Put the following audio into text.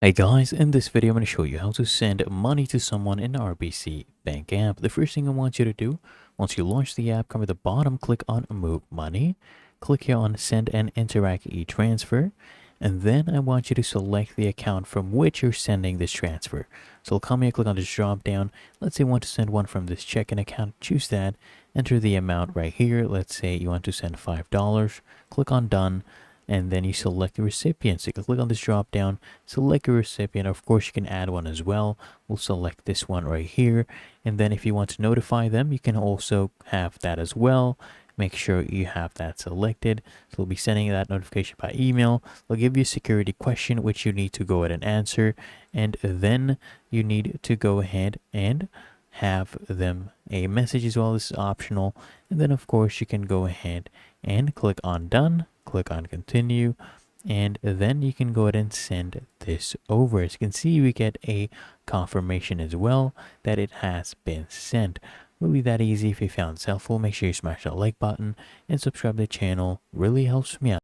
Hey guys, in this video I'm going to show you how to send money to someone in the RBC Bank app. The first thing I want you to do, once you launch the app, come at the bottom, click on Move Money, click here on Send and Interact e-Transfer, and then I want you to select the account from which you're sending this transfer. So I'll come here, click on this drop down. Let's say you want to send one from this checking account, choose that, enter the amount right here. Let's say you want to send $5, click on Done, and then you select the recipient. So you can click on this drop down, select your recipient. Of course, you can add one as well. We'll select this one right here. And then if you want to notify them, you can also have that as well. Make sure you have that selected. So we'll be sending that notification by email. They'll give you a security question, which you need to go ahead and answer. And then you need to go ahead and have them a message as well. This is optional. And then of course you can go ahead and click on done, click on continue, and then you can go ahead and send this over. As you can see, we get a confirmation as well that it has been sent. Really that easy. If you found this helpful, make sure you smash that like button and subscribe to the channel. Really helps me out.